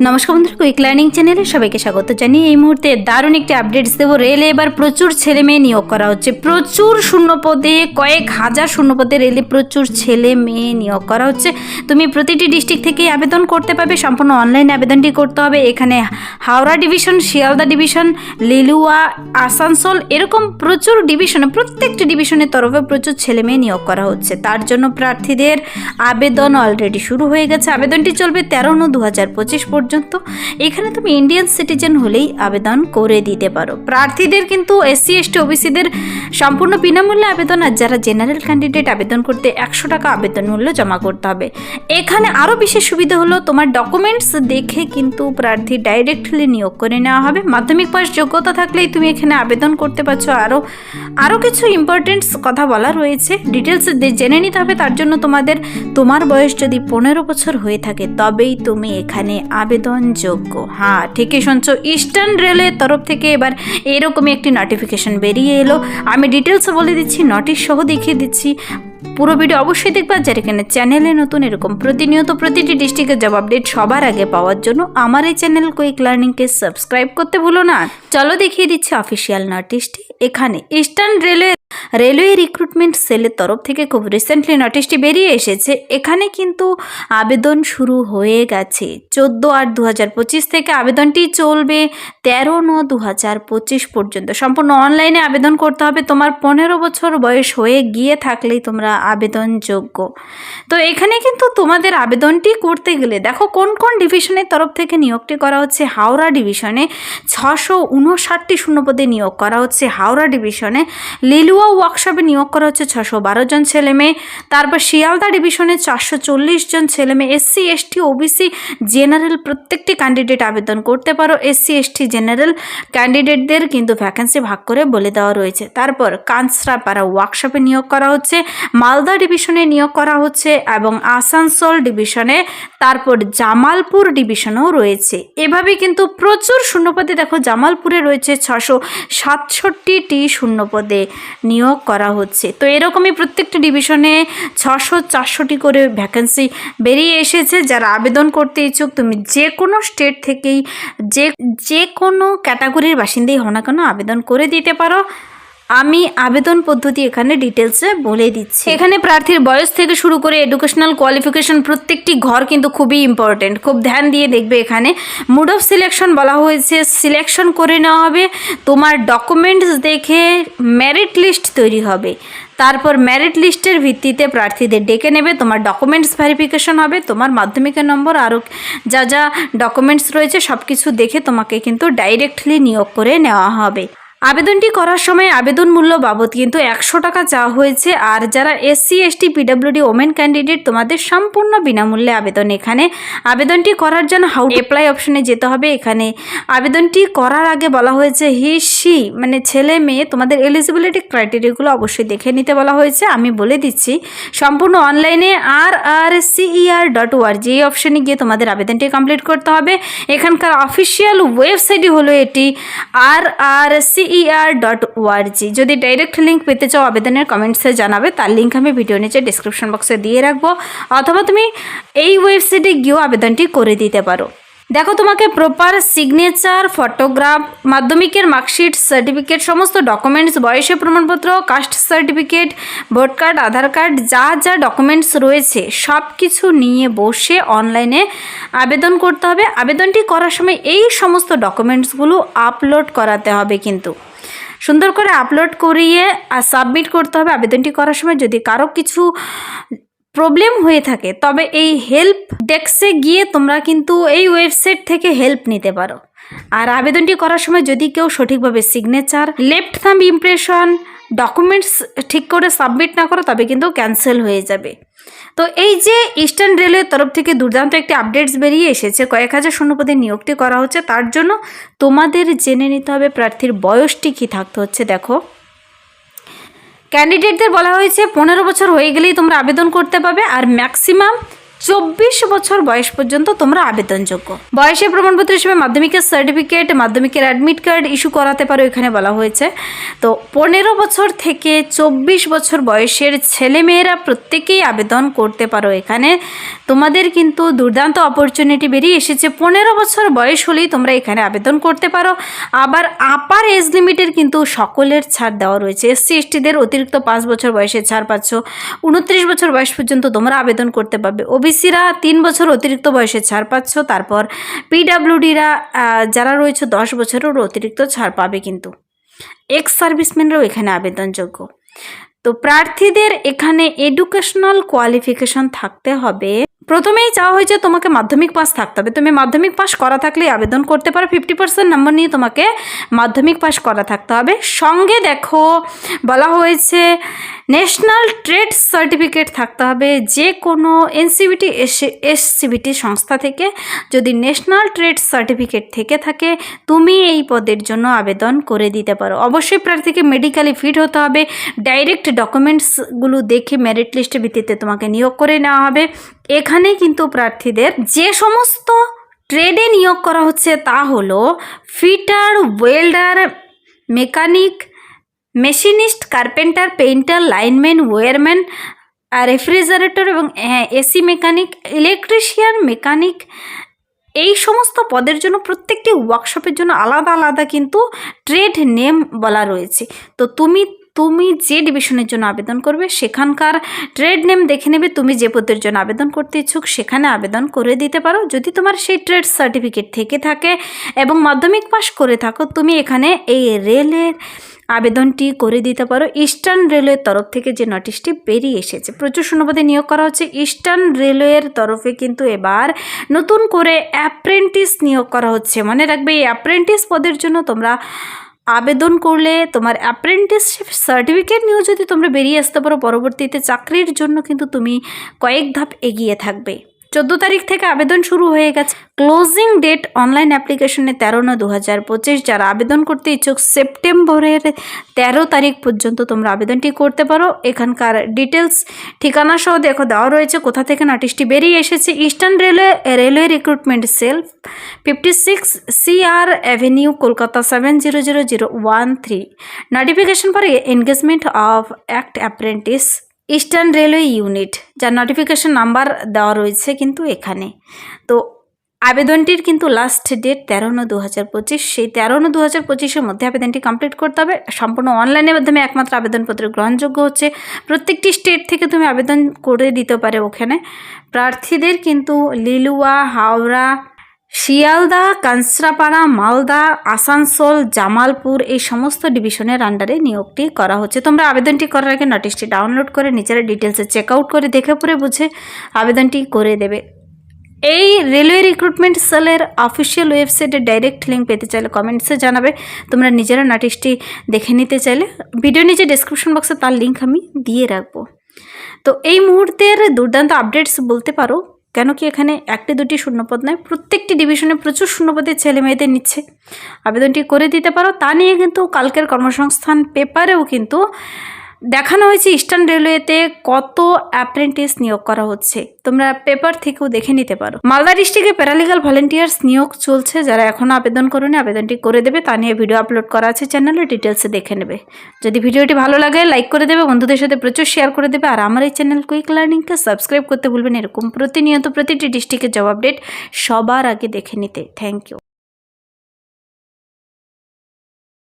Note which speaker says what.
Speaker 1: নমস্কার বন্ধুরা, quick learning চ্যানেলে সবাইকে স্বাগত জানিয়ে এই মুহূর্তে দারুণ একটি আপডেটস দেবো। রেলে এবার প্রচুর ছেলে মেয়ে নিয়োগ করা হচ্ছে, প্রচুর শূন্যপদে, কয়েক হাজার শূন্যপদে রেলে প্রচুর ছেলে মেয়ে নিয়োগ করা হচ্ছে। তুমি প্রতিটি ডিস্ট্রিক্ট থেকেই আবেদন করতে পারবে, সম্পূর্ণ অনলাইনে আবেদনটি করতে হবে। এখানে হাওড়া ডিভিশন, শিয়ালদা ডিভিশন, লিলুয়া, আসানসোল, এরকম প্রচুর ডিভিশনে, প্রত্যেকটি ডিভিশনের তরফে প্রচুর ছেলে মেয়ে নিয়োগ করা হচ্ছে। তার জন্য প্রার্থীদের আবেদন অলরেডি শুরু হয়ে গেছে। আবেদনটি চলবে 13/9/2025 পর্যন্ত। এখানে তুমি ইন্ডিয়ান সিটিজেন হলেই আবেদন করে দিতে পারো। প্রার্থীদের কিন্তু SC ST OBCদের সম্পূর্ণ বিনামূল্যে আবেদন, আর যারা জেনারেল ক্যান্ডিডেট আবেদন করতে 100 টাকা আবেদন মূল্য জমা করতে হবে। এখানে আরও বিশেষ সুবিধা হলো তোমার ডকুমেন্টস দেখে কিন্তু প্রার্থী ডাইরেক্টলি নিয়োগ করে নেওয়া হবে। মাধ্যমিক পাস যোগ্যতা থাকলেই তুমি এখানে আবেদন করতে পারছো। আরও কিছু ইম্পর্টেন্টস কথা বলা রয়েছে, ডিটেলস জেনে নিতে হবে। তার জন্য তোমার বয়স যদি 15 বছর হয়ে থাকে তবেই তুমি এখানে আবেদনযোগ্য। হ্যাঁ, ঠিকই শুনছো, ইস্টার্ন রেলের তরফ থেকে এবার এরকমই একটি নোটিফিকেশন বেরিয়ে এলো। আমি ডিটেলসও বলে দিচ্ছি, নোটিশ সহ দেখিয়ে দিচ্ছি। পুরো ভিডিও অবশ্যই দেখবা। যারা এখানে চ্যানেলে নতুন, এরকম প্রতিনিয়ত প্রতিটি ডিস্ট্রিক্টের জব আপডেট সবার আগে পাওয়ার জন্য আমার এই চ্যানেল কুইক লার্নিংকে সাবস্ক্রাইব করতে ভুলো না। চলো দেখিয়ে দিচ্ছি অফিসিয়াল নোটিশটি। এখানে ইস্টার্ন রেলওয়ে রিক্রুটমেন্ট সেলের তরফ থেকে খুব রিসেন্টলি নোটিশটি বেরিয়ে এসেছে। এখানে কিন্তু আবেদন শুরু হয়ে গেছে 14/8/2025 থেকে। আবেদনটি চলবে 13/9/2025 পর্যন্ত। সম্পূর্ণ অনলাইনে আবেদন করতে হবে। তোমার 15 বছর বয়স হয়ে গিয়ে থাকলেই তোমরা আবেদনযোগ্য। তো এখানে কিন্তু তোমাদের আবেদনটি করতে গেলে দেখো কোন কোন ডিভিশনের তরফ থেকে নিয়োগটি করা হচ্ছে। হাওড়া ডিভিশনে 659টি শূন্যপদে নিয়োগ করা হচ্ছে হাওড়া ডিভিশনে। লিলুয়া ওয়ার্কশপে নিয়োগ করা হচ্ছে 612 জন ছেলে মেয়ে। তারপর শিয়ালদা ডিভিশনে 440 জন ছেলে মেয়ে। SC ST OBC জেনারেল প্রত্যেকটি ক্যান্ডিডেট আবেদন করতে পারো। SC ST জেনারেল ক্যান্ডিডেটদের কিন্তু ভ্যাকেন্সি ভাগ করে বলে দেওয়া রয়েছে। তারপর কাঁচরাপাড়া ওয়ার্কশপে নিয়োগ করা হচ্ছে, মালদা ডিভিশনে নিয়োগ করা হচ্ছে এবং আসানসোল ডিভিশনে, তারপর জামালপুর ডিভিশনেও রয়েছে। এভাবে কিন্তু প্রচুর শূন্যপদে দেখো জামালপুরে রয়েছে 667টি শূন্যপদে নিয়োগ করা হচ্ছে। তো এরকমই প্রত্যেকটি ডিভিশনে 600-400টি করে ভ্যাকেন্সি বেরিয়ে এসেছে। যারা আবেদন করতে ইচ্ছুক, তুমি যে কোনো স্টেট থেকেই, যে কোনো ক্যাটাগরির বাসিন্দাই হও না কেন আবেদন করে দিতে পারো। আমি আবেদন পদ্ধতি এখানে ডিটেলসে বলে দিচ্ছি। এখানে প্রার্থীর বয়স থেকে শুরু করে এডুকেশনাল কোয়ালিফিকেশন প্রত্যেকটি ঘর কিন্তু খুবই ইম্পর্টেন্ট, খুব ধ্যান দিয়ে দেখবে। এখানে মুড অফ সিলেকশন বলা হয়েছে, সিলেকশন করে নেওয়া হবে। তোমার ডকুমেন্টস দেখে মেরিট লিস্ট তৈরি হবে। তারপর মেরিট লিস্টের ভিত্তিতে প্রার্থীদের ডেকে নেবে। তোমার ডকুমেন্টস ভেরিফিকেশন হবে, তোমার মাধ্যমিকের নম্বর, আরও যা ডকুমেন্টস রয়েছে সব কিছু দেখে তোমাকে কিন্তু ডাইরেক্টলি নিয়োগ করে নেওয়া হবে। আবেদনটি করার সময় আবেদন মূল্য বাবদ কিন্তু 100 টাকা চাওয়া হয়েছে। আর যারা SC ST PWD women candidate, তোমাদের সম্পূর্ণ বিনামূল্যে আবেদন। এখানে আবেদনটি করার জন্য হাউ টু অ্যাপ্লাই অপশনে যেতে হবে। এখানে আবেদনটি করার আগে বলা হয়েছে সি মানে ছেলে মেয়ে, তোমাদের এলিজিবিলিটি ক্রাইটেরিয়াগুলো অবশ্যই দেখে নিতে বলা হয়েছে। আমি বলে দিচ্ছি, সম্পূর্ণ অনলাইনে rrcer.org এই অপশনে গিয়ে তোমাদের আবেদনটি কমপ্লিট করতে হবে। এখানকার অফিসিয়াল ওয়েবসাইটই হলো এটি rrcer.org। যদি ডাইরেক্ট লিঙ্ক পেতে চাও আবেদনের কমেন্টসে জানাবে, তার লিঙ্ক আমি ভিডিও নিচে ডিসক্রিপশন বক্সে দিয়ে রাখবো, অথবা তুমি এই ওয়েবসাইটে গিয়েও আবেদনটি করে দিতে পারো। দেখো, তোমাকে প্রপার সিগনেচার, ফটোগ্রাফ, মাধ্যমিকের মার্কশিট, সার্টিফিকেট, সমস্ত ডকুমেন্টস, বয়সের প্রমাণপত্র, কাস্ট সার্টিফিকেট, ভোট কার্ড, আধার কার্ড, যা ডকুমেন্টস রয়েছে সব কিছু নিয়ে বসে অনলাইনে আবেদন করতে হবে। আবেদনটি করার সময় এই সমস্ত ডকুমেন্টসগুলো আপলোড করাতে হবে, কিন্তু সুন্দর করে আপলোড করিয়ে আর সাবমিট করতে হবে। আবেদনটি করার সময় যদি কারো কিছু প্রবলেম হয়ে থাকে তবে এই হেল্প ডেস্কে গিয়ে তোমরা কিন্তু এই ওয়েবসাইট থেকে হেল্প নিতে পারো। আর আবেদনটি করার সময় যদি কেউ সঠিকভাবে signature, left thumb impression, documents ঠিক করে সাবমিট না করো তবে কিন্তু ক্যান্সেল হয়ে যাবে। তো এই যে ইস্টার্ন রেলের তরফ থেকে দুর্দান্ত একটি আপডেটস বেরিয়ে এসেছে, কয়েক হাজার শূন্যপদে নিয়োগটি করা হচ্ছে। তার জন্য তোমাদের জেনে নিতে হবে প্রার্থীর বয়সটি কী থাকতে হচ্ছে। দেখো, ক্যান্ডিডেটদের বলা হয়েছে 15 বছর হয়ে গেলেই তোমরা আবেদন করতে পারবে। আর ম্যাক্সিমাম 24 বছর বয়স পর্যন্ত তোমরা আবেদনযোগ্য। বয়সের প্রমাণপত্র হিসেবে মাধ্যমিকের সার্টিফিকেট, মাধ্যমিকের অ্যাডমিট কার্ড ইস্যু করাতে পারো, এখানে বলা হয়েছে। তো 15 বছর থেকে 24 বছর বয়সের ছেলেমেয়েরা প্রত্যেকেই আবেদন করতে পারো। এখানে তোমাদের কিন্তু দুর্দান্ত অপরচুনিটি বেরিয়ে এসেছে। 15 বছর বয়স হলেই তোমরা এখানে আবেদন করতে পারো। আবার আপার এজ লিমিটের কিন্তু সকলের ছাড় দেওয়া রয়েছে। এসসি এসটিদের অতিরিক্ত 5 বছর বয়সে ছাড় পাচ্ছ। 29 বছর বয়স পর্যন্ত তোমরা আবেদন করতে পারবে। ওবিসিরা 3 বছর অতিরিক্ত বয়সে ছাড় পাচ্ছ। তারপর পিডাব্লিউডিরা যারা রয়েছে 10 বছরের অতিরিক্ত ছাড় পাবে। কিন্তু এক্স সার্ভিসম্যানরাও এখানে আবেদনযোগ্য। তো প্রার্থীদের এখানে এডুকেশনাল কোয়ালিফিকেশন থাকতে হবে। প্রথমেই চাওয়া হয়েছে তোমাকে মাধ্যমিক পাস থাকতে হবে। তুমি মাধ্যমিক পাস করা থাকলেই আবেদন করতে পারো। 50% নাম্বার নিয়ে তোমাকে মাধ্যমিক পাস করা থাকতে হবে। সঙ্গে দেখো বলা হয়েছে ন্যাশনাল ট্রেড সার্টিফিকেট থাকতে হবে। যে কোনো এনসিবিটি এসসিবিটি সংস্থা থেকে যদি ন্যাশনাল ট্রেড সার্টিফিকেট থেকে থাকে তুমি এই পদের জন্য আবেদন করে দিতে পারো। অবশ্যই প্রার্থীকে মেডিকেলি ফিট হতে হবে। ডাইরেক্ট ডকুমেন্টসগুলো দেখে মেরিট লিস্টের ভিত্তিতে তোমাকে নিয়োগ করে নেওয়া হবে। এখানে কিন্তু প্রার্থীদের যে সমস্ত ট্রেডে নিয়োগ করা হচ্ছে তা হলো fitter, welder, mechanic, machinist, carpenter, painter, lineman, wireman, refrigerator এবং এসি মেকানিক, ইলেকট্রিশিয়ান, মেকানিক, এই সমস্ত পদের জন্য প্রত্যেকটি ওয়ার্কশপের জন্য আলাদা আলাদা কিন্তু ট্রেড নেম বলা রয়েছে। তো তুমি যে ডিভিশনের জন্য আবেদন করবে সেখানকার ট্রেড নেম দেখে নেবে। তুমি যে পদের জন্য আবেদন করতে ইচ্ছুক সেখানে আবেদন করে দিতে পারো। যদি তোমার সেই ট্রেড সার্টিফিকেট থেকে থাকে এবং মাধ্যমিক পাস করে থাকো তুমি এখানে এই রেলের আবেদনটি করে দিতে পারো। ইস্টার্ন রেলওয়ের তরফ থেকে যে নোটিশটি বেরিয়ে এসেছে, প্রচুর শূন্যপদে নিয়োগ করা হচ্ছে। ইস্টার্ন রেলওয়ের তরফে কিন্তু এবার নতুন করে অ্যাপ্রেন্টিস নিয়োগ করা হচ্ছে। মনে রাখবে এই অ্যাপ্রেন্টিস পদের জন্য তোমরা আবেদন করলে তোমার অ্যাপ্রেন্টিসশিপ সার্টিফিকেট নিয়েও যদি তোমরা বেরিয়ে আসতে পারো পরবর্তীতে চাকরির জন্য কিন্তু তুমি কয়েক ধাপ এগিয়ে থাকবে। 14 তারিখ থেকে আবেদন শুরু হয়ে গেছে। ক্লোজিং ডেট অনলাইন অ্যাপ্লিকেশনে 13/9/2025। যারা আবেদন করতে ইচ্ছুক সেপ্টেম্বরের 13 তারিখ পর্যন্ত তোমরা আবেদনটি করতে পারো। এখানকার ডিটেলস ঠিকানা সহ দেখো দেওয়া রয়েছে কোথা থেকে নোটিশটি বেরিয়ে এসেছে। Eastern railway recruitment sell 56 CR avenue Kolkata 700013। Notification for engagement of act apprentice eastern railway unit, যার নোটিফিকেশন নাম্বার দেওয়া রয়েছে কিন্তু এখানে। তো আবেদনটির কিন্তু লাস্ট ডেট 13/9/2025। সেই 13/9/2025-এর মধ্যে আবেদনটি কমপ্লিট করতে হবে। সম্পূর্ণ অনলাইনের মাধ্যমে একমাত্র আবেদনপত্র গ্রহণযোগ্য হচ্ছে। প্রত্যেকটি স্টেট থেকে তুমি আবেদন করে দিতে পারো। ওখানে প্রার্থীদের কিন্তু লিলুয়া, হাওড়া, শিয়ালদা, কাঁচরাপাড়া, মালদা, আসানসোল, জামালপুর এই সমস্ত ডিভিশনের আন্ডারে নিয়োগটি করা হচ্ছে। তোমরা আবেদনটি করার আগে নোটিশটি ডাউনলোড করে নিজেরা ডিটেলসে চেক আউট করে দেখে পড়ে বুঝে আবেদনটি করে দেবে। এই রেলওয়ে রিক্রুটমেন্ট সেলের অফিসিয়াল ওয়েবসাইটে ডাইরেক্ট লিঙ্ক পেতে চাইলে কমেন্টসে জানাবে। তোমরা নিজেরা নোটিশটি দেখে নিতে চাইলে ভিডিও নিচে ডেসক্রিপশন বক্সে তার লিঙ্ক আমি দিয়ে রাখবো। তো এই মুহূর্তের দুর্দান্ত আপডেটস বলতে পারো, কেন কি এখানে 1-2টি শূন্যপদ নয়, প্রত্যেকটি ডিভিশনে প্রচুর শূন্যপদের ছেলে মেয়েদের নিচ্ছে। আবেদনটি করে দিতে পারো। তা নিয়ে কিন্তু কালকের কর্মসংস্থান পেপারেও কিন্তু দেখানো হয়েছে ইস্টার্ন রেলওয়েতে কত অ্যাপ্রেন্টিস নিয়োগ করা হচ্ছে। তোমরা পেপার থেকেও দেখে নিতে পারো। মালদা ডিস্ট্রিক্টে প্যারালিগাল ভলেন্টিয়ার্স নিয়োগ চলছে। যারা এখনও আবেদন করোনি আবেদনটি করে দেবে। তা নিয়ে ভিডিও আপলোড করা আছে চ্যানেলে, ডিটেলসে দেখে নেবে। যদি ভিডিওটি ভালো লাগে লাইক করে দেবে, বন্ধুদের সাথে প্রচুর শেয়ার করে দেবে। আর আমার এই চ্যানেল কুইক লার্নিংকে সাবস্ক্রাইব করতে ভুলবেন এরকম প্রতিনিয়ত প্রতিটি ডিস্ট্রিক্টের জব আপডেট সবার আগে দেখে নিতে। Thank you.